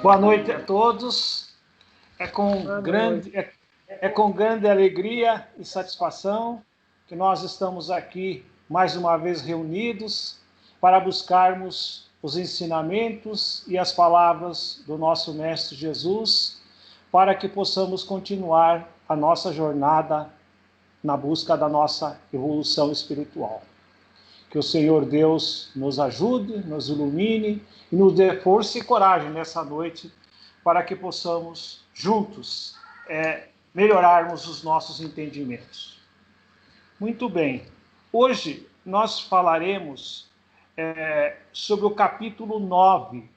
Boa noite a todos. É com grande alegria e satisfação que nós estamos aqui mais uma vez reunidos para buscarmos os ensinamentos e as palavras do nosso Mestre Jesus, para que possamos continuar a nossa jornada na busca da nossa evolução espiritual. Que o Senhor Deus nos ajude, nos ilumine e nos dê força e coragem nessa noite para que possamos juntos melhorarmos os nossos entendimentos. Muito bem, hoje nós falaremos sobre o capítulo 9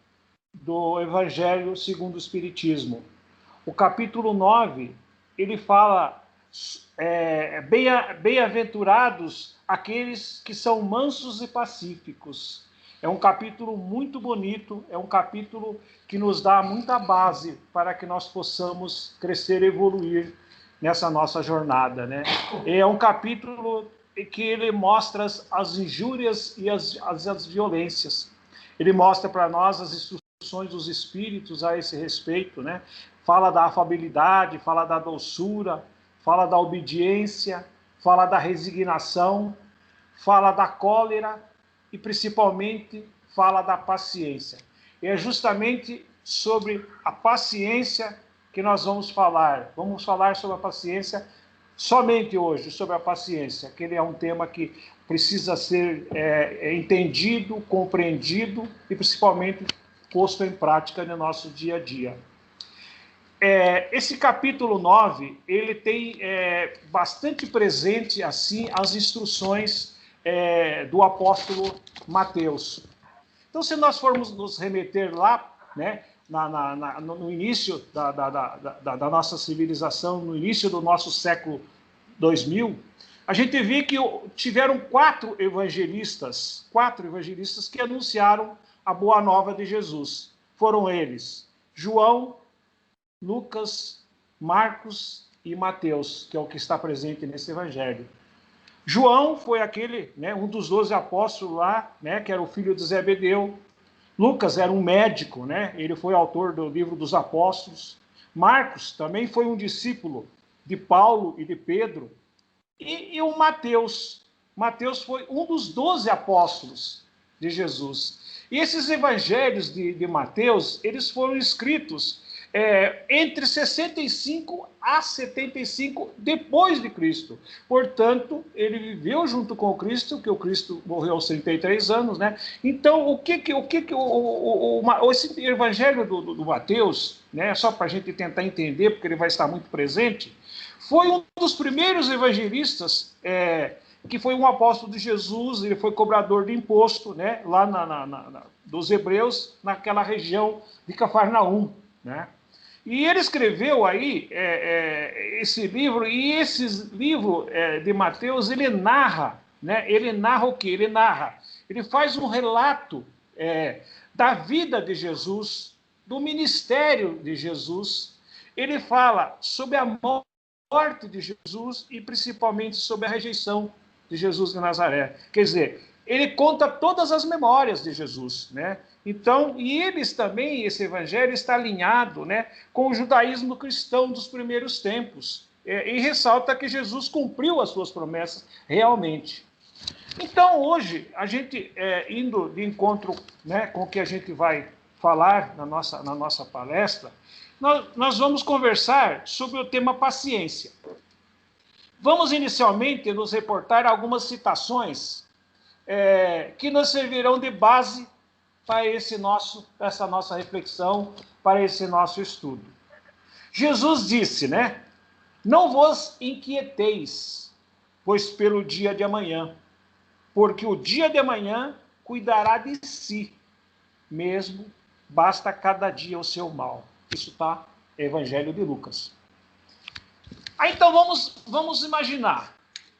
do Evangelho segundo o Espiritismo. O capítulo 9, ele fala bem-aventurados aqueles que são mansos e pacíficos. É um capítulo muito bonito, é um capítulo que nos dá muita base para que nós possamos crescer e evoluir nessa nossa jornada, né? É um capítulo que ele mostra as injúrias e as violências. Ele mostra para nós as instruções dos espíritos a esse respeito, né? Fala da afabilidade, fala da doçura, fala da obediência, fala da resignação, fala da cólera e principalmente fala da paciência. E é justamente sobre a paciência que nós vamos falar. Vamos falar sobre a paciência somente hoje, sobre a paciência, que ele é um tema que precisa ser entendido, compreendido e principalmente posto em prática no nosso dia a dia. Esse capítulo 9, ele tem bastante presente, assim, as instruções do apóstolo Mateus. Então, se nós formos nos remeter lá, né, no início da nossa civilização, no início do nosso século 2000, a gente vê que tiveram quatro evangelistas que anunciaram a boa nova de Jesus. Foram eles, João, Lucas, Marcos e Mateus, que é o que está presente nesse evangelho. João foi aquele, né, um dos 12 apóstolos lá, né, que era o filho de Zebedeu. Lucas era um médico, né, ele foi autor do livro dos apóstolos. Marcos também foi um discípulo de Paulo e de Pedro. E o Mateus. Mateus foi um dos 12 apóstolos de Jesus. E esses evangelhos de Mateus, eles foram escritos entre 65 a 75 depois de Cristo. Portanto, ele viveu junto com o Cristo, que o Cristo morreu aos 33 anos, né? Então, esse evangelho do Mateus, né, só para a gente tentar entender, porque ele vai estar muito presente, foi um dos primeiros evangelistas que foi um apóstolo de Jesus, ele foi cobrador de imposto, né, lá dos hebreus, naquela região de Cafarnaum, né? E ele escreveu aí esse livro, e esse livro de Mateus, ele narra, né? Ele narra o quê? Ele faz um relato da vida de Jesus, do ministério de Jesus. Ele fala sobre a morte de Jesus e principalmente sobre a rejeição de Jesus de Nazaré. Quer dizer, ele conta todas as memórias de Jesus, né? Então, e eles também, esse evangelho está alinhado, né, com o judaísmo cristão dos primeiros tempos, e ressalta que Jesus cumpriu as suas promessas realmente. Então, hoje, a gente, indo de encontro, né, com o que a gente vai falar na nossa palestra, nós vamos conversar sobre o tema paciência. Vamos inicialmente nos reportar algumas citações que nos servirão de base para essa nossa reflexão, para esse nosso estudo. Jesus disse, né? Não vos inquieteis, pois pelo dia de amanhã, porque o dia de amanhã cuidará de si mesmo, basta cada dia o seu mal. Isso está no Evangelho de Lucas. Aí, então vamos imaginar.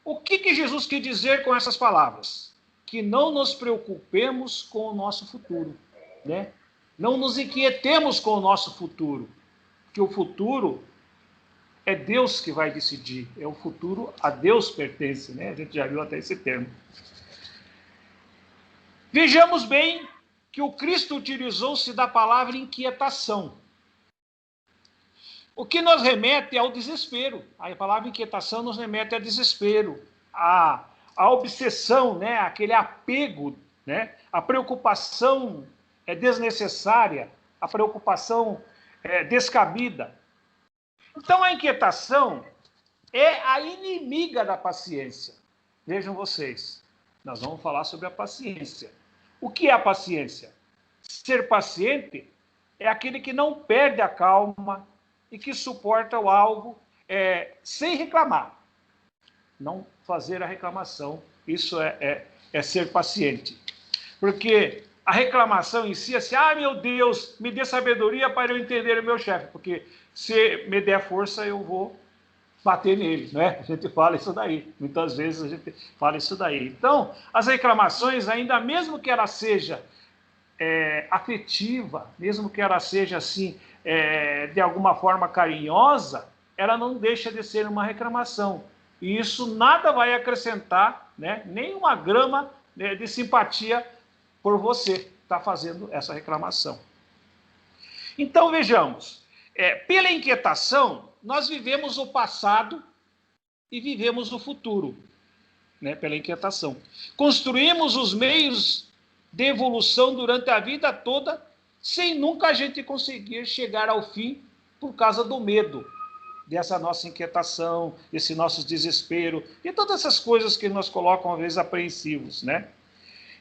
O que Jesus quis dizer com essas palavras? Que não nos preocupemos com o nosso futuro, né? Não nos inquietemos com o nosso futuro, porque o futuro é Deus que vai decidir, é o futuro a Deus pertence, né? A gente já viu até esse termo. Vejamos bem que o Cristo utilizou-se da palavra inquietação. O que nos remete ao desespero. A palavra inquietação nos remete ao desespero, à obsessão, né? Aquele apego, né? A preocupação desnecessária, a preocupação descabida. Então, a inquietação é a inimiga da paciência. Vejam vocês, nós vamos falar sobre a paciência. O que é a paciência? Ser paciente é aquele que não perde a calma e que suporta o algo sem reclamar. Não fazer a reclamação, isso é ser paciente. Porque a reclamação em si é assim, meu Deus, me dê sabedoria para eu entender o meu chefe, porque se me der força eu vou bater nele, né? A gente fala isso daí, muitas vezes a gente fala isso daí. Então, as reclamações, ainda mesmo que ela seja afetiva, mesmo que ela seja assim, de alguma forma carinhosa, ela não deixa de ser uma reclamação. E isso nada vai acrescentar, né? Nem uma grama de simpatia por você que está fazendo essa reclamação. Então, vejamos, pela inquietação, nós vivemos o passado e vivemos o futuro, né? Pela inquietação. Construímos os meios de evolução durante a vida toda, sem nunca a gente conseguir chegar ao fim por causa do medo, dessa nossa inquietação, desse nosso desespero, e todas essas coisas que nos colocam, às vezes, apreensivos, né?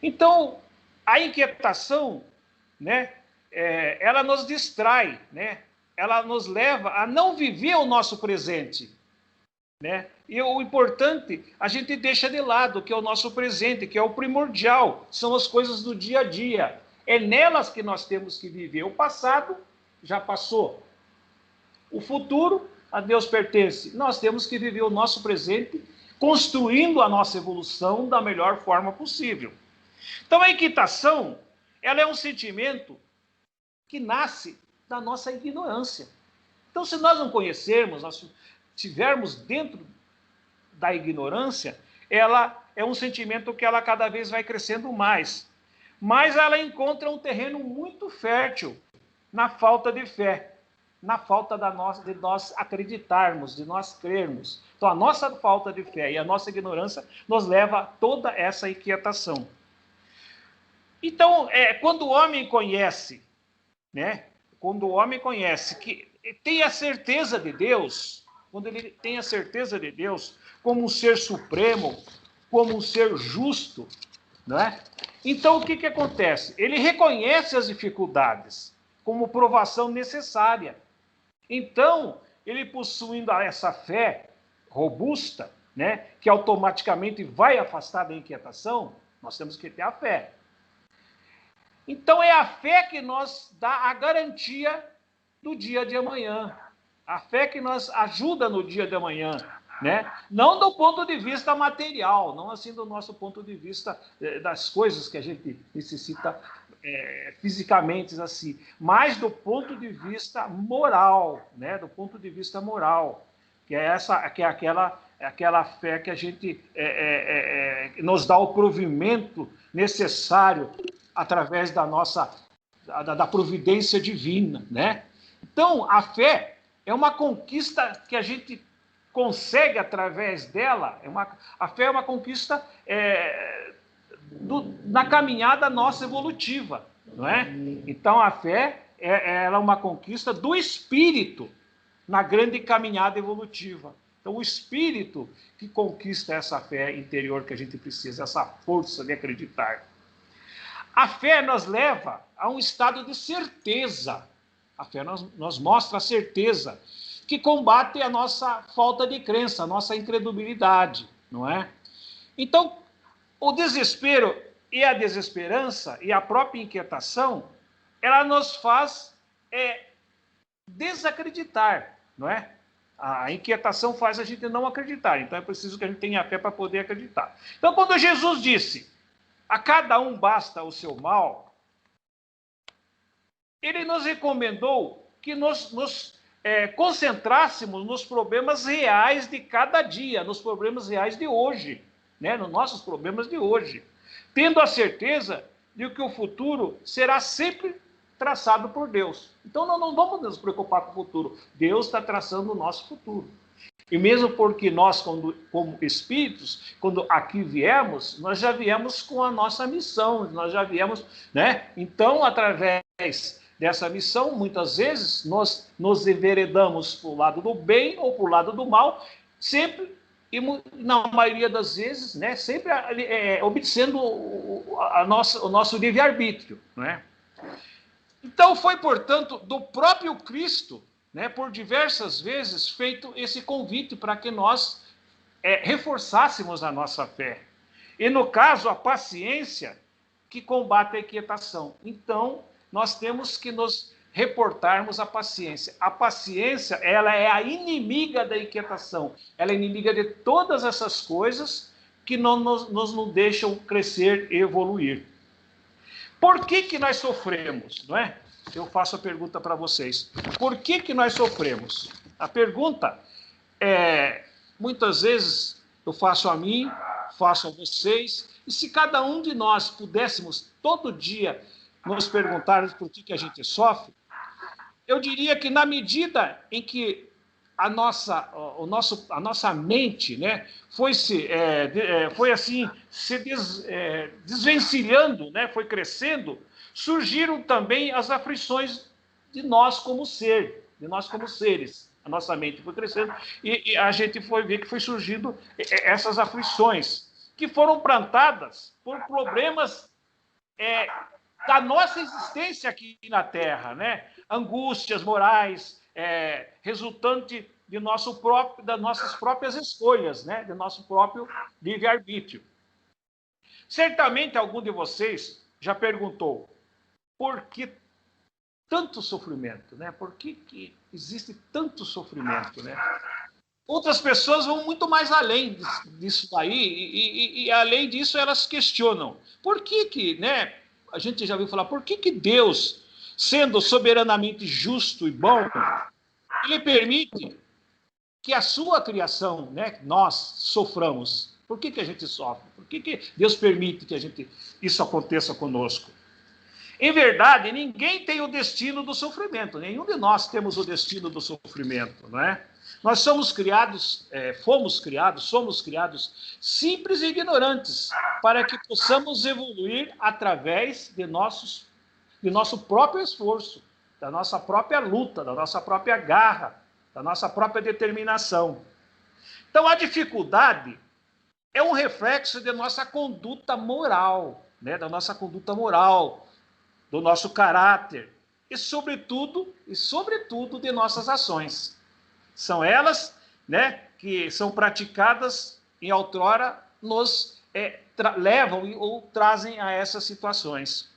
Então, a inquietação, né, ela nos distrai, né? Ela nos leva a não viver o nosso presente, né? E o importante, a gente deixa de lado, que é o nosso presente, que é o primordial, são as coisas do dia a dia. É nelas que nós temos que viver. O passado já passou. O futuro, a Deus pertence. Nós temos que viver o nosso presente, construindo a nossa evolução da melhor forma possível. Então, a inquietação, ela é um sentimento que nasce da nossa ignorância. Então, se nós não conhecermos, nós estivermos dentro da ignorância, ela é um sentimento que ela cada vez vai crescendo mais. Mas ela encontra um terreno muito fértil na falta de fé, na falta de nós acreditarmos, de nós crermos. Então, a nossa falta de fé e a nossa ignorância nos leva a toda essa inquietação. Então, quando o homem conhece, né? Quando o homem conhece que tem a certeza de Deus, quando ele tem a certeza de Deus como um ser supremo, como um ser justo, né? Então, o que acontece? Ele reconhece as dificuldades como provação necessária. Então, ele possuindo essa fé robusta, né, que automaticamente vai afastar da inquietação, nós temos que ter a fé. Então, é a fé que nos dá a garantia do dia de amanhã. A fé que nos ajuda no dia de amanhã, né? Não do ponto de vista material, não assim do nosso ponto de vista das coisas que a gente necessita fisicamente, assim, mas do ponto de vista moral, né? Do ponto de vista moral, que é aquela fé que a gente nos dá o provimento necessário através da providência divina, né? Então, a fé é uma conquista que a gente consegue através dela. A fé é uma conquista na caminhada nossa evolutiva, não é? Então, a fé ela é uma conquista do espírito na grande caminhada evolutiva. Então, o espírito que conquista essa fé interior que a gente precisa, essa força de acreditar. A fé nos leva a um estado de certeza. A fé nos mostra a certeza que combate a nossa falta de crença, a nossa incredulidade, não é? Então, o desespero e a desesperança e a própria inquietação, ela nos faz desacreditar, não é? A inquietação faz a gente não acreditar, então é preciso que a gente tenha fé para poder acreditar. Então, quando Jesus disse, a cada um basta o seu mal, ele nos recomendou que nos concentrássemos nos problemas reais de cada dia, nos problemas reais de hoje, né? Nos nossos problemas de hoje, tendo a certeza de que o futuro será sempre traçado por Deus. Então, nós não vamos nos preocupar com o futuro. Deus está traçando o nosso futuro. E mesmo porque nós, como espíritos, quando aqui viemos, nós já viemos com a nossa missão, nós já viemos, né? Então, através dessa missão, muitas vezes, nós nos enveredamos para o lado do bem ou para o lado do mal, sempre, e na maioria das vezes, né? Sempre obedecendo o nosso livre-arbítrio, né? Então, foi, portanto, do próprio Cristo, né, por diversas vezes, feito esse convite para que nós reforçássemos a nossa fé. E, no caso, a paciência que combate a inquietação. Então, nós temos que nos reportarmos à paciência. A paciência, ela é a inimiga da inquietação. Ela é inimiga de todas essas coisas que não nos deixam crescer e evoluir. Por que nós sofremos, não é? Eu faço a pergunta para vocês. Por que nós sofremos? A pergunta muitas vezes eu faço a mim, faço a vocês, e se cada um de nós pudéssemos todo dia nos perguntarmos por que a gente sofre, eu diria que na medida em que a nossa mente, né, foi assim se desvencilhando, né, foi crescendo, surgiram também as aflições de nós como seres. A nossa mente foi crescendo e a gente foi ver que foi surgindo essas aflições que foram plantadas por problemas da nossa existência aqui na Terra, né? Angústias morais, resultante das nossas próprias escolhas, né? Do nosso próprio livre-arbítrio. Certamente algum de vocês já perguntou por que tanto sofrimento, né? Por que existe tanto sofrimento, né? Outras pessoas vão muito mais além disso daí e além disso elas questionam por que, né? A gente já ouviu falar, por que Deus, sendo soberanamente justo e bom, ele permite que a sua criação, né, nós soframos? Por que a gente sofre? Por que Deus permite que isso aconteça conosco? Em verdade, ninguém tem o destino do sofrimento. Nenhum de nós temos o destino do sofrimento, não é? Nós somos criados simples e ignorantes, para que possamos evoluir através de nosso próprio esforço, da nossa própria luta, da nossa própria garra, da nossa própria determinação. Então, a dificuldade é um reflexo de nossa conduta moral, né? Da nossa conduta moral, do nosso caráter e, sobretudo, de nossas ações. São elas, né, que são praticadas em outrora, nos levam ou trazem a essas situações.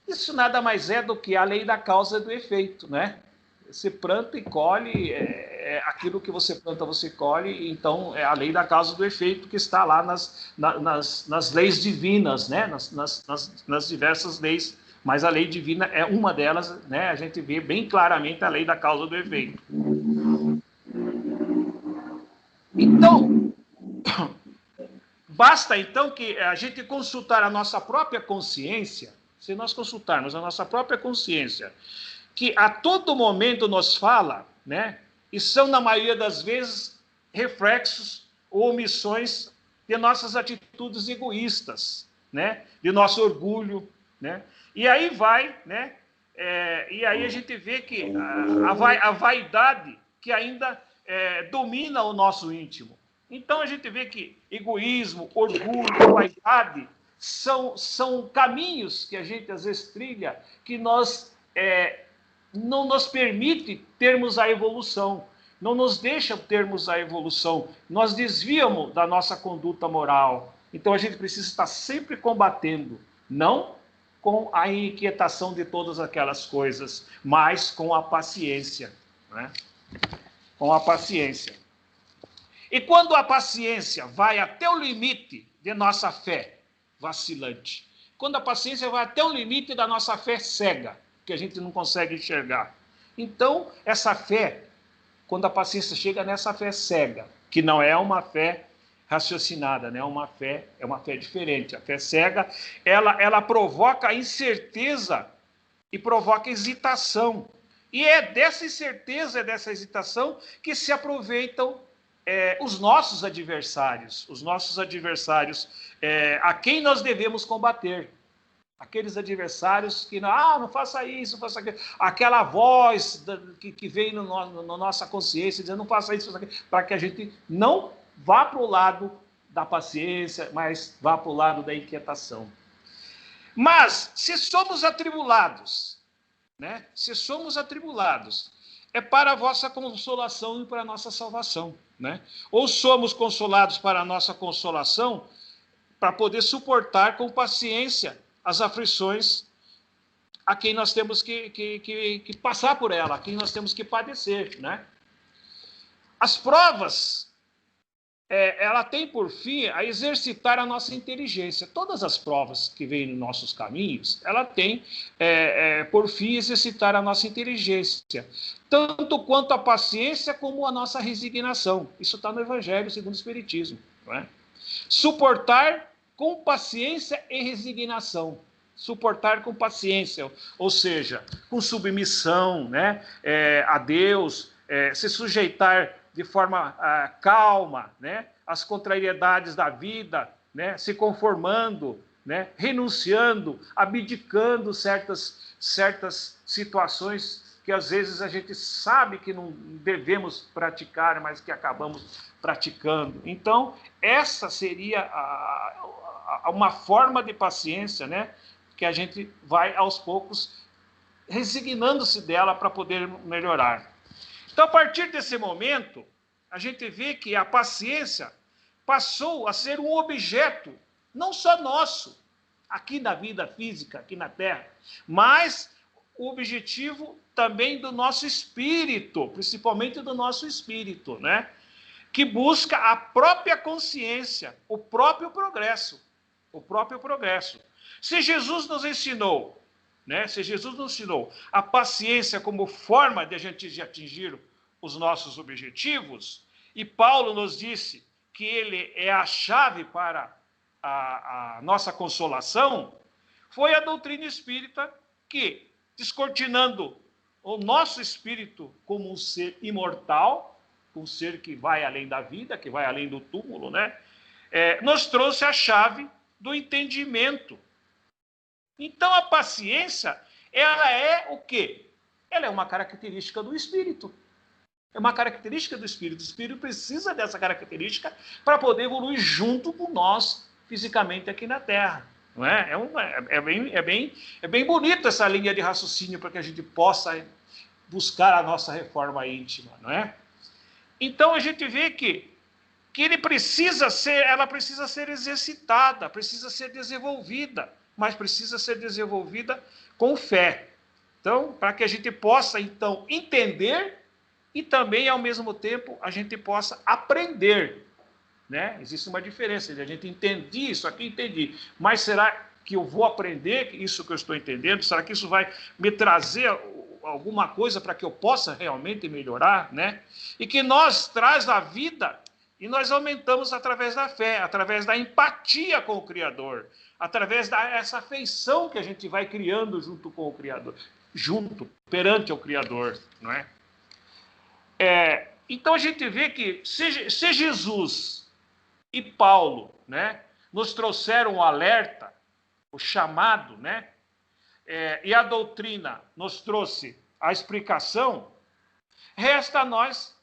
Isso nada mais é do que a lei da causa e do efeito, né? Você planta e colhe, aquilo que você planta você colhe, então é a lei da causa e do efeito que está lá nas leis divinas, né? nas diversas leis, mas a lei divina é uma delas, né? A gente vê bem claramente a lei da causa e do efeito. Então, basta então que a gente consultar a nossa própria consciência, se nós consultarmos a nossa própria consciência, que a todo momento nos fala, né? E são, na maioria das vezes, reflexos ou omissões de nossas atitudes egoístas, né? De nosso orgulho, né? E aí vai, né? E aí a gente vê que a vaidade que ainda domina o nosso íntimo. Então a gente vê que egoísmo, orgulho, vaidade são caminhos que a gente às vezes trilha que não nos permite termos a evolução, não nos deixa termos a evolução, nós desviamos da nossa conduta moral. Então a gente precisa estar sempre combatendo, não com a inquietação de todas aquelas coisas, mas com a paciência, né? Com a paciência. E quando a paciência vai até o limite de nossa fé vacilante, quando a paciência vai até o limite da nossa fé cega, que a gente não consegue enxergar, então essa fé, quando a paciência chega nessa fé cega, que não é uma fé raciocinada, né? É uma fé diferente. A fé cega, ela provoca incerteza e provoca hesitação. E é dessa incerteza, é dessa hesitação que se aproveitam os nossos adversários a quem nós devemos combater. Aqueles adversários que, não faça isso, faça aquilo. Aquela voz que vem na nossa consciência dizendo, não faça isso, faça aquilo, para que a gente não vá para o lado da paciência, mas vá para o lado da inquietação. Mas, se somos atribulados, né? Se somos atribulados, é para a vossa consolação e para a nossa salvação, né? Ou somos consolados para a nossa consolação, para poder suportar com paciência as aflições a quem nós temos que passar por ela, a quem nós temos que padecer, né? As provas, ela tem por fim a exercitar a nossa inteligência. Todas as provas que vêm nos nossos caminhos, ela tem por fim exercitar a nossa inteligência, tanto quanto a paciência como a nossa resignação. Isso está no Evangelho segundo o Espiritismo, não é? Suportar com paciência e resignação. Suportar com paciência, ou seja, com submissão, né, a Deus, se sujeitar de forma calma, né, às contrariedades da vida, né, se conformando, né, renunciando, abdicando certas situações que às vezes a gente sabe que não devemos praticar, mas que acabamos praticando. Então, essa seria uma forma de paciência, né, que a gente vai aos poucos resignando-se dela para poder melhorar. Então, a partir desse momento, a gente vê que a paciência passou a ser um objeto, não só nosso, aqui na vida física, aqui na Terra, mas o objetivo também do nosso espírito, principalmente do nosso espírito, né? Que busca a própria consciência, o próprio progresso. Se Jesus nos ensinou, né? Se Jesus nos ensinou a paciência como forma de a gente atingir os nossos objetivos, e Paulo nos disse que ele é a chave para a nossa consolação, foi a doutrina espírita que, descortinando o nosso espírito como um ser imortal, um ser que vai além da vida, que vai além do túmulo, né? Nos trouxe a chave do entendimento. Então, a paciência, ela é o quê? Ela é uma característica do espírito. É uma característica do espírito. O espírito precisa dessa característica para poder evoluir junto com nós, fisicamente, aqui na Terra. Não é? É bem bonito essa linha de raciocínio para que a gente possa buscar a nossa reforma íntima, não é? Então, a gente vê que ela precisa ser exercitada, precisa ser desenvolvida, mas precisa ser desenvolvida com fé. Então, para que a gente possa, então, entender e também, ao mesmo tempo, a gente possa aprender, né? Existe uma diferença, a gente entende isso aqui, entendi, mas será que eu vou aprender isso que eu estou entendendo? Será que isso vai me trazer alguma coisa para que eu possa realmente melhorar, né? E que nós traz a vida e nós aumentamos através da fé, através da empatia com o Criador, através dessa afeição que a gente vai criando junto com o Criador, perante o Criador, não é? Então a gente vê que se Jesus e Paulo, né, nos trouxeram o alerta, o chamado, né, e a doutrina nos trouxe a explicação, resta a nós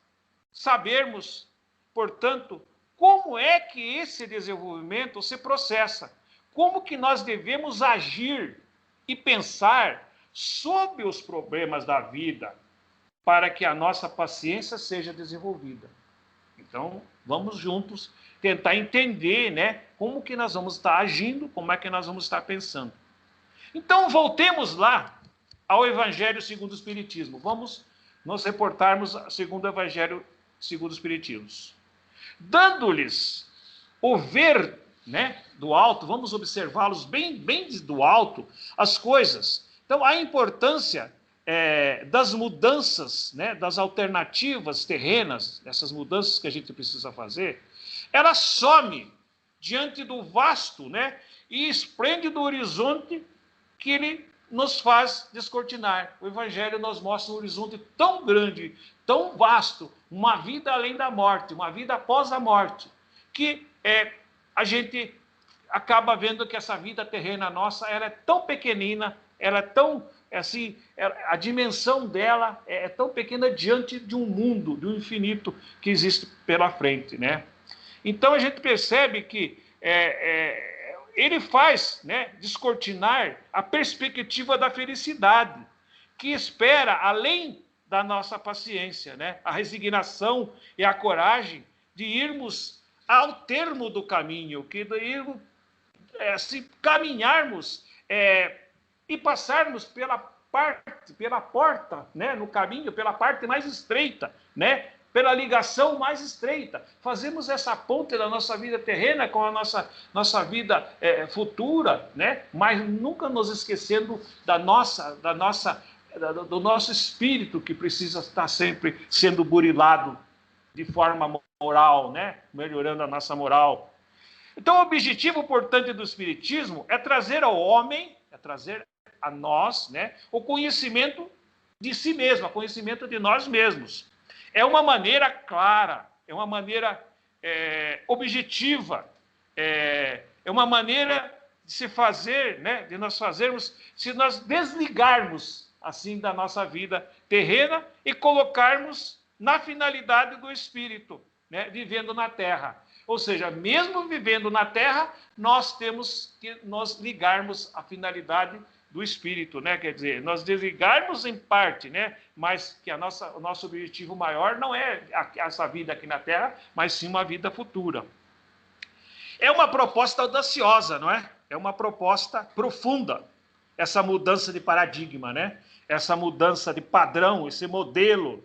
sabermos, portanto, como é que esse desenvolvimento se processa, como que nós devemos agir e pensar sobre os problemas da vida para que a nossa paciência seja desenvolvida. Então, vamos juntos tentar entender, né, como que nós vamos estar agindo, como é que nós vamos estar pensando. Então, voltemos lá ao Evangelho segundo o Espiritismo. Vamos nos reportarmos segundo o Evangelho segundo o Espiritismo. Dando-lhes o ver, né, do alto, vamos observá-los bem do alto, as coisas. Então, a importância das mudanças, né, das alternativas terrenas, dessas mudanças que a gente precisa fazer, ela some diante do vasto, né, e esplêndido horizonte que ele nos faz descortinar. O Evangelho nos mostra um horizonte tão grande, tão vasto, uma vida além da morte, uma vida após a morte, que a gente acaba vendo que essa vida terrena nossa, ela é tão pequenina, ela é tão, assim, a dimensão dela é tão pequena diante de um mundo, de um infinito que existe pela frente, né? Então a gente percebe que ele faz, né, descortinar a perspectiva da felicidade, que espera além da nossa paciência, né, a resignação e a coragem de irmos ao termo do caminho, que irmos, se caminharmos e passarmos pela porta, né, no caminho, pela parte mais estreita, né, pela ligação mais estreita. Fazemos essa ponte da nossa vida terrena com a nossa vida futura, né? Mas nunca nos esquecendo do nosso espírito, que precisa estar sempre sendo burilado de forma moral, né? Melhorando a nossa moral. Então, o objetivo, portanto, do Espiritismo é trazer ao homem, é trazer a nós, né, o conhecimento de si mesmo, o conhecimento de nós mesmos. É uma maneira clara, é uma maneira objetiva, é uma maneira de se fazer, né, de nós fazermos, se nós desligarmos assim da nossa vida terrena e colocarmos na finalidade do Espírito, né, vivendo na Terra. Ou seja, mesmo vivendo na Terra, nós temos que nos ligarmos à finalidade do Espírito, né? Quer dizer, nós desligarmos em parte, né? Mas que o nosso objetivo maior não é essa vida aqui na Terra, mas sim uma vida futura. É uma proposta audaciosa, não é? É uma proposta profunda, essa mudança de paradigma, né? Essa mudança de padrão, esse modelo,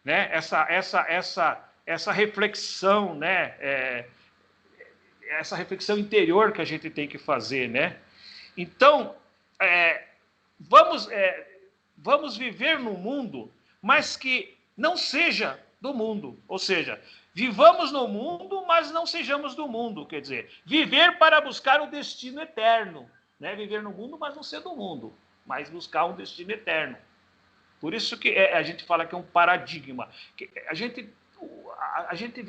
né? Essa reflexão, né? Essa reflexão interior que a gente tem que fazer, né? Então, vamos viver num mundo, mas que não seja do mundo. Ou seja, vivamos no mundo, mas não sejamos do mundo. Quer dizer, viver para buscar o destino eterno. Né? Viver no mundo, mas não ser do mundo, mas buscar um destino eterno. Por isso que a gente fala que é um paradigma.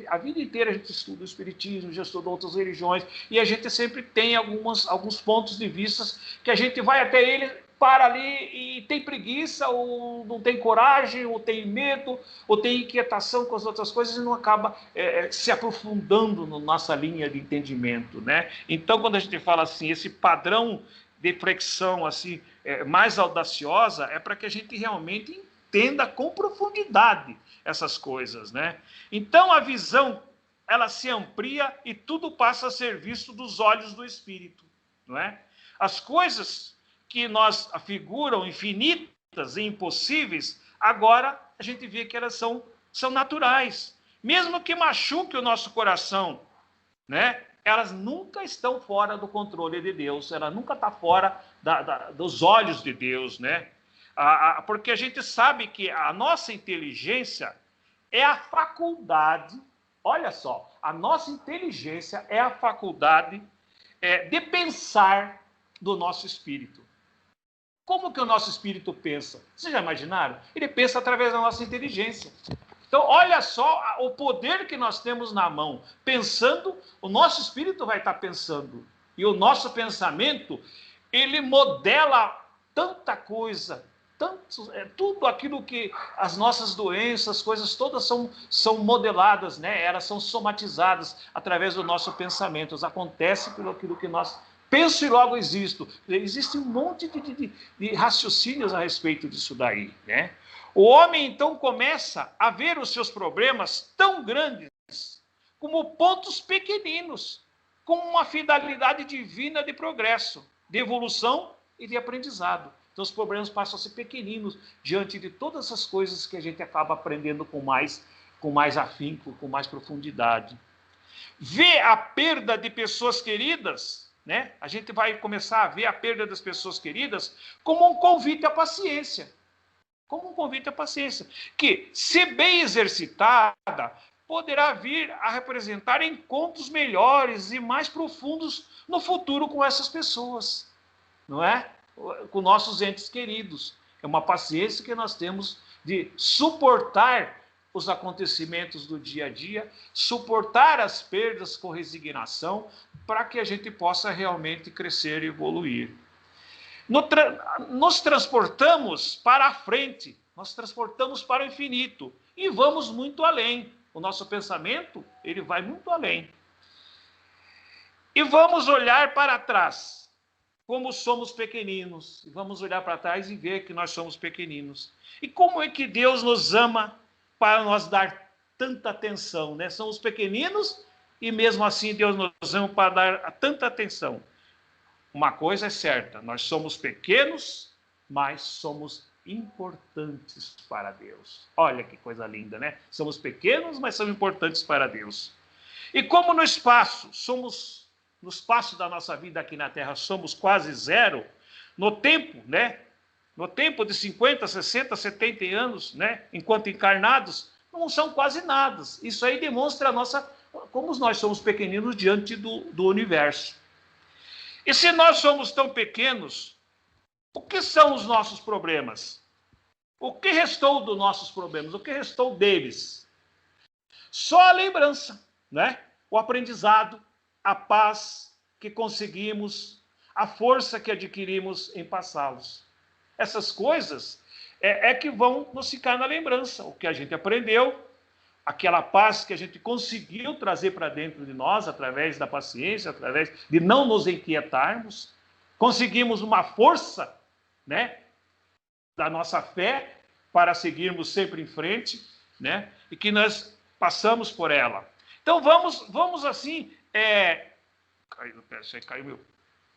A vida inteira a gente estuda o Espiritismo, já estudou outras religiões, e a gente sempre tem alguns pontos de vista que a gente vai até ele, para ali e tem preguiça, ou não tem coragem, ou tem medo, ou tem inquietação com as outras coisas e não acaba se aprofundando na nossa linha de entendimento, né? Então, quando a gente fala assim, esse padrão de flexão assim, mais audaciosa, é para que a gente realmente entenda com profundidade essas coisas, né? Então a visão, ela se amplia e tudo passa a ser visto dos olhos do Espírito, não é? As coisas que nós afiguram infinitas e impossíveis, agora a gente vê que elas são naturais. Mesmo que machuque o nosso coração, né? Elas nunca estão fora do controle de Deus, ela nunca está fora dos olhos de Deus, né? Porque a gente sabe que a nossa inteligência é a faculdade, olha só, a nossa inteligência é a faculdade de pensar do nosso espírito. Como que o nosso espírito pensa? Vocês já imaginaram? Ele pensa através da nossa inteligência. Então, olha só o poder que nós temos na mão. Pensando, o nosso espírito vai estar pensando. E o nosso pensamento, ele modela tanta coisa, tudo aquilo que as nossas doenças, coisas todas são modeladas, né? Elas são somatizadas através do nosso pensamento. Acontece pelo aquilo que nós penso e logo existo. Existe um monte de raciocínios a respeito disso daí, né? O homem, então, começa a ver os seus problemas tão grandes como pontos pequeninos, com uma finalidade divina de progresso, de evolução e de aprendizado. Então, os problemas passam a ser pequeninos diante de todas essas coisas que a gente acaba aprendendo com mais afinco, com mais profundidade. Ver a perda de pessoas queridas, né? A gente vai começar a ver a perda das pessoas queridas como um convite à paciência. Como um convite à paciência, que, se bem exercitada, poderá vir a representar encontros melhores e mais profundos no futuro com essas pessoas, não é? Com nossos entes queridos. É uma paciência que nós temos de suportar os acontecimentos do dia a dia, suportar as perdas com resignação, para que a gente possa realmente crescer e evoluir. Nos transportamos para a frente, nós transportamos para o infinito e vamos muito além. O nosso pensamento, ele vai muito além. E vamos olhar para trás, como somos pequeninos. E vamos olhar para trás e ver que nós somos pequeninos. E como é que Deus nos ama para nós dar tanta atenção, né? Somos pequeninos e mesmo assim Deus nos ama para dar tanta atenção. Uma coisa é certa, nós somos pequenos, mas somos importantes para Deus. Olha que coisa linda, né? Somos pequenos, mas somos importantes para Deus. E como no espaço da nossa vida aqui na Terra, somos quase zero, no tempo, né? No tempo de 50, 60, 70 anos, né? Enquanto encarnados, não são quase nada. Isso aí demonstra como nós somos pequeninos diante do universo. E se nós somos tão pequenos, o que são os nossos problemas? O que restou dos nossos problemas? O que restou deles? Só a lembrança, né? O aprendizado, a paz que conseguimos, a força que adquirimos em passá-los. Essas coisas que vão nos ficar na lembrança. O que a gente aprendeu, aquela paz que a gente conseguiu trazer para dentro de nós, através da paciência, através de não nos inquietarmos. Conseguimos uma força, né, da nossa fé para seguirmos sempre em frente, né, e que nós passamos por ela. Então vamos assim, caiu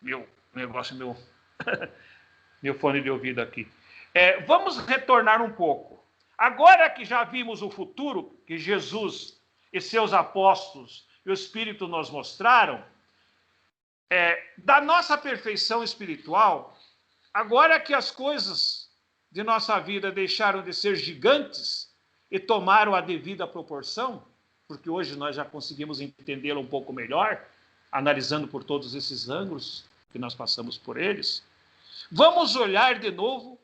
meu negócio, meu fone de ouvido aqui. Vamos retornar um pouco. Agora que já vimos o futuro que Jesus e seus apóstolos e o Espírito nos mostraram, da nossa perfeição espiritual, agora que as coisas de nossa vida deixaram de ser gigantes e tomaram a devida proporção, porque hoje nós já conseguimos entendê-lo um pouco melhor, analisando por todos esses ângulos que nós passamos por eles, vamos olhar de novo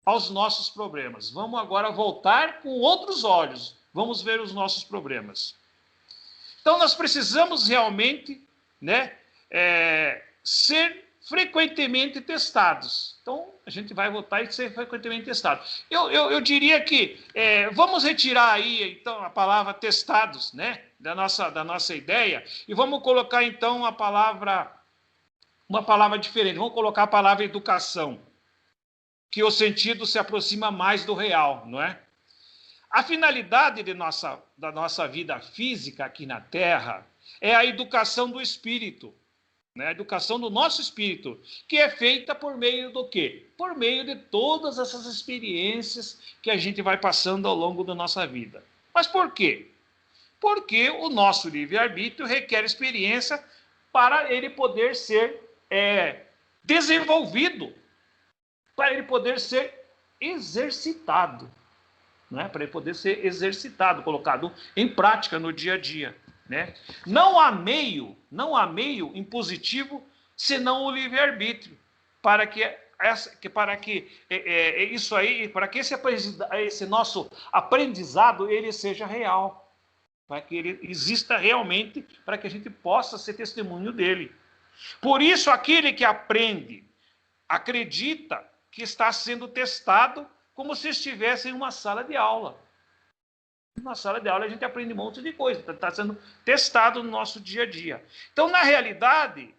aos nossos problemas. Vamos agora voltar com outros olhos. Vamos ver os nossos problemas. Então, nós precisamos realmente, né, ser frequentemente testados. Então, a gente vai voltar e ser frequentemente testado. Eu diria que vamos retirar aí, então, a palavra testados, né, da nossa ideia, e vamos colocar, então, uma palavra diferente. Vamos colocar a palavra educação, que o sentido se aproxima mais do real, não é? A finalidade da nossa vida física aqui na Terra é a educação do espírito, né? A educação do nosso espírito, que é feita por meio do quê? Por meio de todas essas experiências que a gente vai passando ao longo da nossa vida. Mas por quê? Porque o nosso livre-arbítrio requer experiência para ele poder ser desenvolvido, para ele poder ser exercitado, né? Para ele poder ser exercitado, colocado em prática no dia a dia, né? Não há meio impositivo senão o livre-arbítrio para que esse nosso aprendizado ele seja real, para que ele exista realmente, para que a gente possa ser testemunho dele. Por isso, aquele que aprende, acredita que está sendo testado como se estivesse em uma sala de aula. Na sala de aula a gente aprende um monte de coisa, está sendo testado no nosso dia a dia. Então, na realidade,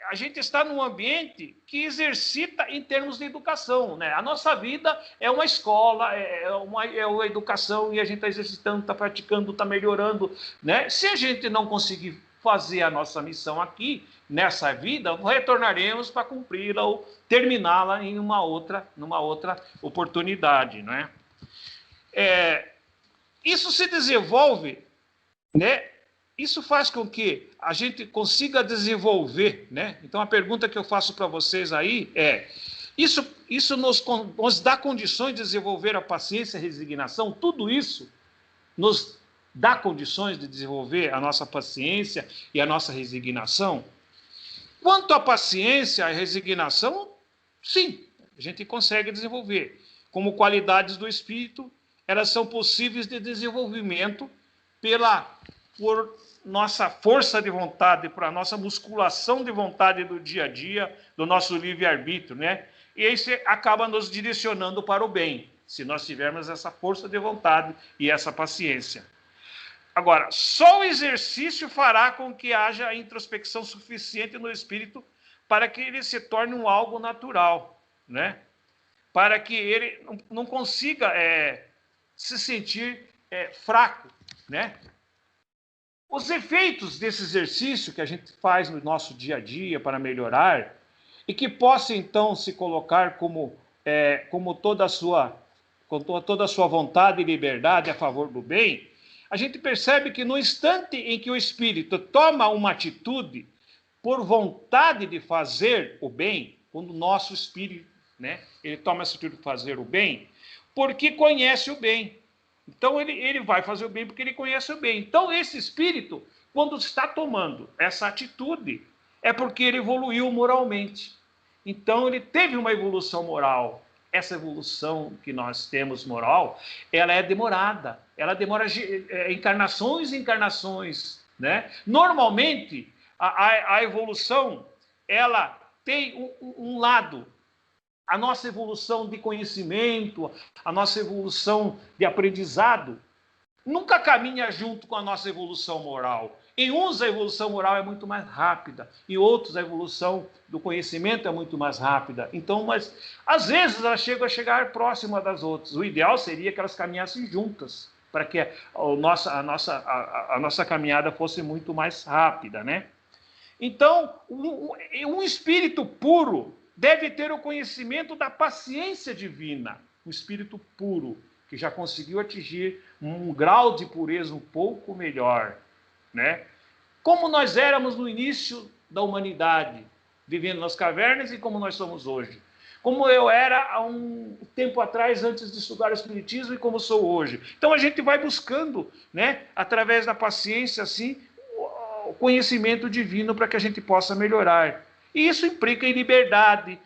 a gente está num ambiente que exercita em termos de educação, né? A nossa vida é uma escola, é uma educação, e a gente está exercitando, está praticando, está melhorando, né? Se a gente não conseguir fazer a nossa missão aqui, nessa vida, retornaremos para cumpri-la ou terminá-la em numa outra oportunidade, não é? Isso se desenvolve, né? Isso faz com que a gente consiga desenvolver, né? Então, a pergunta que eu faço para vocês aí isso nos dá condições de desenvolver a paciência e a resignação? Tudo isso nos dá condições de desenvolver a nossa paciência e a nossa resignação? Quanto à paciência e resignação, sim, a gente consegue desenvolver. Como qualidades do espírito, elas são possíveis de desenvolvimento por nossa força de vontade, por a nossa musculação de vontade do dia a dia, do nosso livre-arbítrio, né? E isso acaba nos direcionando para o bem, se nós tivermos essa força de vontade e essa paciência. Agora, só o exercício fará com que haja introspecção suficiente no espírito para que ele se torne algo natural, né? Para que ele não consiga se sentir fraco, né? Os efeitos desse exercício que a gente faz no nosso dia a dia para melhorar e que possa então se colocar como toda a sua vontade e liberdade a favor do bem, a gente percebe que no instante em que o espírito toma uma atitude por vontade de fazer o bem, quando o nosso espírito, né, ele toma essa atitude de fazer o bem, porque conhece o bem. Então ele vai fazer o bem porque ele conhece o bem. Então esse espírito, quando está tomando essa atitude, é porque ele evoluiu moralmente. Então ele teve uma evolução moral. Essa evolução que nós temos moral, ela é demorada. Ela demora encarnações e encarnações, né? Normalmente, a evolução, ela tem um lado. A nossa evolução de conhecimento, a nossa evolução de aprendizado, nunca caminha junto com a nossa evolução moral. Em uns a evolução moral é muito mais rápida, em outros a evolução do conhecimento é muito mais rápida. Então, mas às vezes elas chegam a chegar próximas das outras. O ideal seria que elas caminhassem juntas, para que a nossa caminhada fosse muito mais rápida, né? Então, um espírito puro deve ter o conhecimento da paciência divina, um espírito puro, que já conseguiu atingir um grau de pureza um pouco melhor, né? Como nós éramos no início da humanidade, vivendo nas cavernas, e como nós somos hoje. Como eu era há um tempo atrás, antes de estudar o Espiritismo, e como sou hoje. Então a gente vai buscando, né, através da paciência, assim, o conhecimento divino para que a gente possa melhorar. E isso implica em liberdade,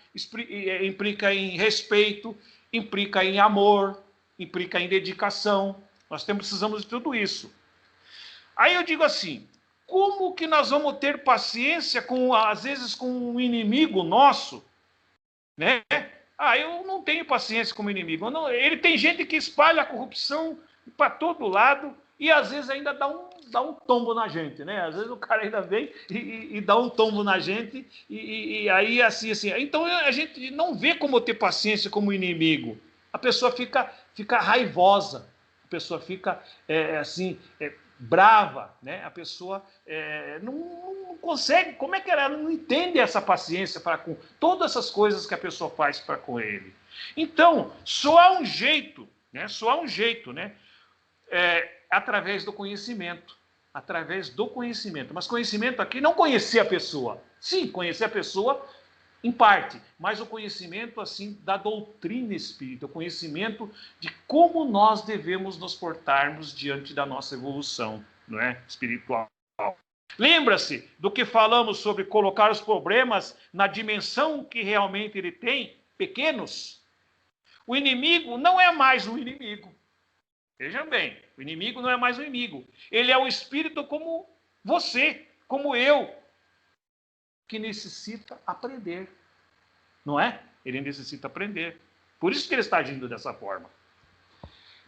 implica em respeito, implica em amor, implica em dedicação. Nós precisamos de tudo isso. Aí eu digo assim, como que nós vamos ter paciência às vezes com um inimigo nosso, né? Eu não tenho paciência com o inimigo. Ele tem gente que espalha a corrupção para todo lado e às vezes ainda dá um tombo na gente, né? Às vezes o cara ainda vem e dá um tombo na gente e aí assim. Então a gente não vê como ter paciência como inimigo. A pessoa fica raivosa, a pessoa fica brava, né? A pessoa não consegue, como é que ela não entende essa paciência para com todas essas coisas que a pessoa faz para com ele? Então, só há um jeito, né? Através do conhecimento. Mas conhecimento aqui não conhecer a pessoa. Sim, conhecer a pessoa em parte, mas o conhecimento assim da doutrina espírita, o conhecimento de como nós devemos nos portarmos diante da nossa evolução, não é, espiritual. Lembra-se do que falamos sobre colocar os problemas na dimensão que realmente ele tem, pequenos? O inimigo não é mais um inimigo. Vejam bem, o inimigo não é mais um inimigo. Ele é um espírito como você, como eu, que necessita aprender. Não é? Ele necessita aprender. Por isso que ele está agindo dessa forma.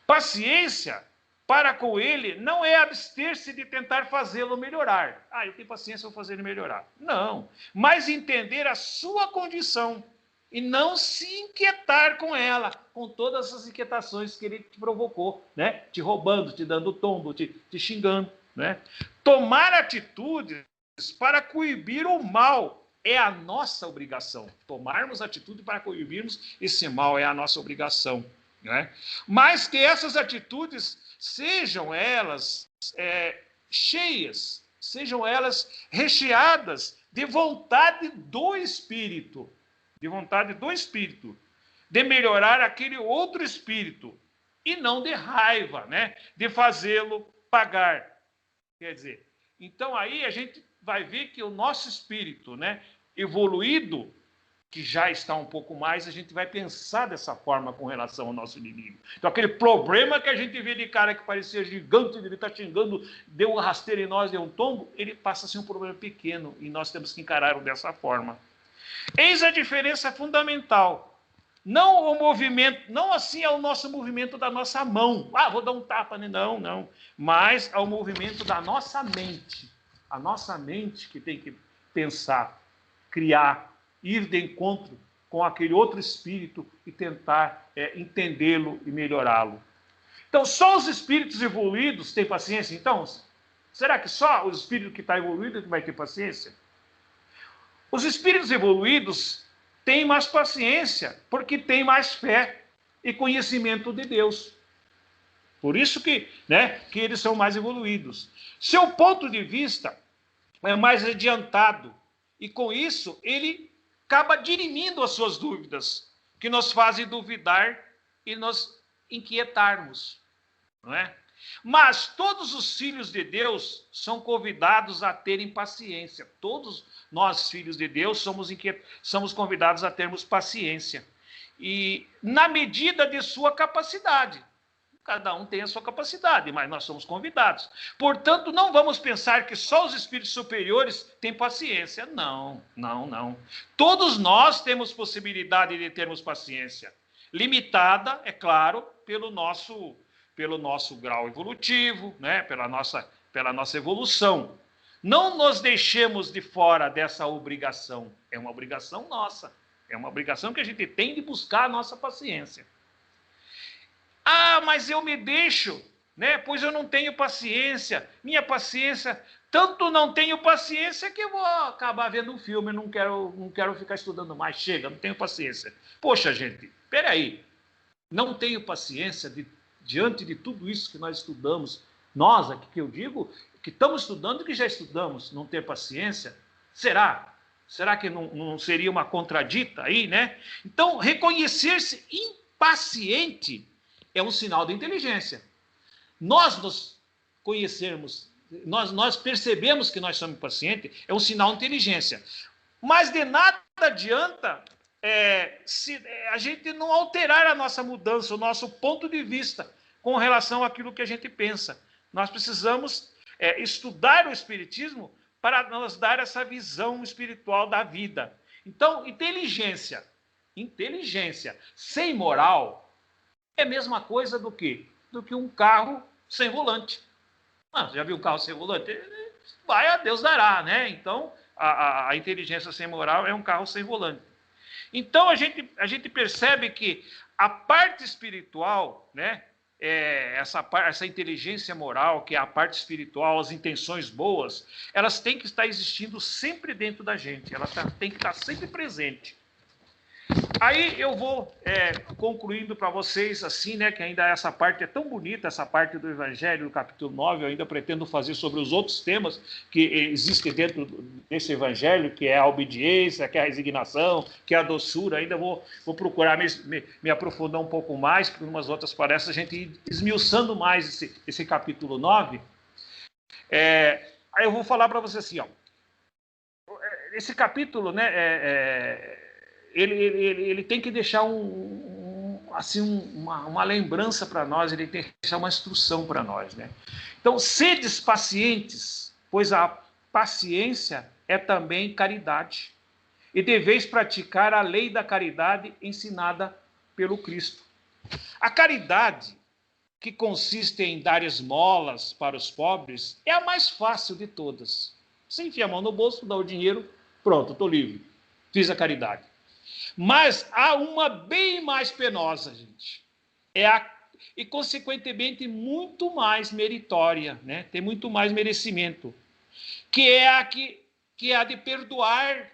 Paciência para com ele não é abster-se de tentar fazê-lo melhorar. Eu tenho paciência, vou fazer ele melhorar. Não. Mas entender a sua condição e não se inquietar com ela, com todas as inquietações que ele te provocou, né? Te roubando, te dando tombo, te xingando, né? Tomar atitudes para coibir o mal é a nossa obrigação. Tomarmos atitude para coibirmos esse mal é a nossa obrigação, né? Mas que essas atitudes sejam elas cheias, sejam elas recheadas de vontade do Espírito, de melhorar aquele outro espírito, e não de raiva, né? De fazê-lo pagar. Quer dizer, então aí a gente vai ver que o nosso espírito, né, evoluído, que já está um pouco mais, a gente vai pensar dessa forma com relação ao nosso inimigo. Então, aquele problema que a gente vê de cara que parecia gigante, ele está xingando, deu um rasteiro em nós, deu um tombo, ele passa a ser um problema pequeno, e nós temos que encará-lo dessa forma. Eis a diferença fundamental. Não o movimento, não assim é o nosso movimento da nossa mão. Ah, vou dar um tapa, né? Não, não. Mas é o movimento da nossa mente. A nossa mente que tem que pensar, criar, ir de encontro com aquele outro espírito e tentar entendê-lo e melhorá-lo. Então, só os espíritos evoluídos têm paciência? Então, será que só o espírito que está evoluído vai ter paciência? Os espíritos evoluídos têm mais paciência, porque têm mais fé e conhecimento de Deus. Por isso que eles são mais evoluídos. Seu ponto de vista é mais adiantado, e com isso ele acaba dirimindo as suas dúvidas, que nos fazem duvidar e nos inquietarmos, não é? Mas todos os filhos de Deus são convidados a terem paciência. Todos nós, filhos de Deus, somos convidados a termos paciência. E na medida de sua capacidade. Cada um tem a sua capacidade, mas nós somos convidados. Portanto, não vamos pensar que só os espíritos superiores têm paciência. Não, não, não. Todos nós temos possibilidade de termos paciência. Limitada, é claro, pelo nosso grau evolutivo, né? pela nossa evolução. Não nos deixemos de fora dessa obrigação. É uma obrigação nossa. É uma obrigação que a gente tem de buscar a nossa paciência. Ah, mas eu me deixo, né? Pois eu não tenho paciência. Minha paciência, tanto não tenho paciência que eu vou acabar vendo um filme, não quero ficar estudando mais. Chega, não tenho paciência. Poxa, gente, peraí. Não tenho paciência diante de tudo isso que nós estudamos. Nós aqui que eu digo, que estamos estudando e que já estudamos, não ter paciência? Será? Será que não seria uma contradita aí, né? Então, reconhecer-se impaciente é um sinal de inteligência. Nós nos conhecermos, nós percebemos que nós somos impacientes, é um sinal de inteligência. Mas de nada adianta se a gente não alterar a nossa mudança, o nosso ponto de vista com relação àquilo que a gente pensa. Nós precisamos estudar o Espiritismo para nos dar essa visão espiritual da vida. Então, inteligência sem moral é a mesma coisa do que um carro sem volante. Ah, já viu um carro sem volante? Vai a Deus dará, né? Então, a inteligência sem moral é um carro sem volante. Então, a gente percebe que a parte espiritual, né? Essa inteligência moral, que é a parte espiritual, as intenções boas, elas têm que estar existindo sempre dentro da gente. Ela tem que estar sempre presente. Aí eu vou concluindo para vocês, assim, né, que ainda essa parte é tão bonita, essa parte do Evangelho, do capítulo 9, eu ainda pretendo fazer sobre os outros temas que existem dentro desse Evangelho, que é a obediência, que é a resignação, que é a doçura. Ainda vou procurar me aprofundar um pouco mais, porque em umas outras palestras a gente ir esmiuçando mais esse capítulo 9. Aí eu vou falar para vocês assim, ó, esse capítulo, né, ele tem que deixar uma lembrança para nós, ele tem que deixar uma instrução para nós, né? Então, sedes pacientes, pois a paciência é também caridade, e deveis praticar a lei da caridade ensinada pelo Cristo. A caridade, que consiste em dar esmolas para os pobres, é a mais fácil de todas. Você enfia a mão no bolso, dá o dinheiro, pronto, estou livre, fiz a caridade. Mas há uma bem mais penosa, gente. E, consequentemente, muito mais meritória, né? Tem muito mais merecimento. Que é a de perdoar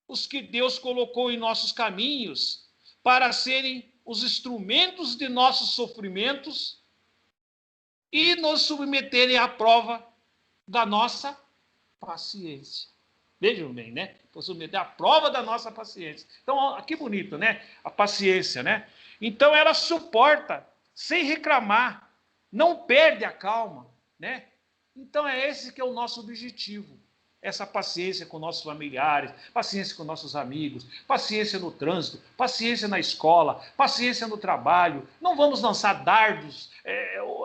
os que Deus colocou em nossos caminhos para serem os instrumentos de nossos sofrimentos e nos submeterem à prova da nossa paciência. Vejam bem, né? Vou submeter à prova da nossa paciência. Então, que bonito, né? A paciência, né? Então, ela suporta sem reclamar, não perde a calma, né? Então é esse que é o nosso objetivo. Essa paciência com nossos familiares, paciência com nossos amigos, paciência no trânsito, paciência na escola, paciência no trabalho. Não vamos lançar dardos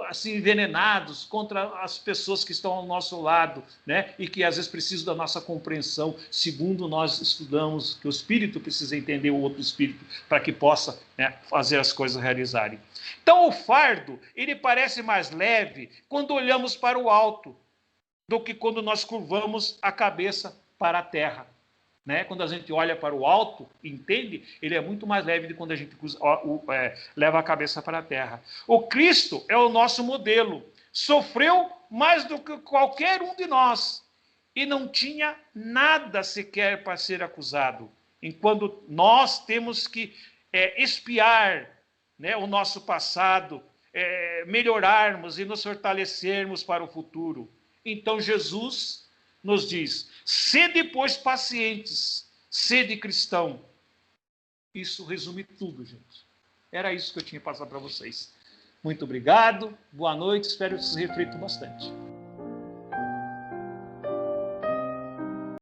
assim envenenados contra as pessoas que estão ao nosso lado, né? E que às vezes precisam da nossa compreensão, segundo nós estudamos, que o espírito precisa entender o outro espírito para que possa, né, fazer as coisas realizarem. Então o fardo, ele parece mais leve quando olhamos para o alto, do que quando nós curvamos a cabeça para a terra. Né? Quando a gente olha para o alto, entende? Ele é muito mais leve do que quando a gente leva a cabeça para a terra. O Cristo é o nosso modelo. Sofreu mais do que qualquer um de nós. E não tinha nada sequer para ser acusado. Enquanto nós temos que espiar, né, o nosso passado, melhorarmos e nos fortalecermos para o futuro. Então Jesus nos diz: sede, pois, pacientes, sede cristão. Isso resume tudo, gente. Era isso que eu tinha passado para vocês. Muito obrigado, boa noite, espero que vocês reflitam bastante.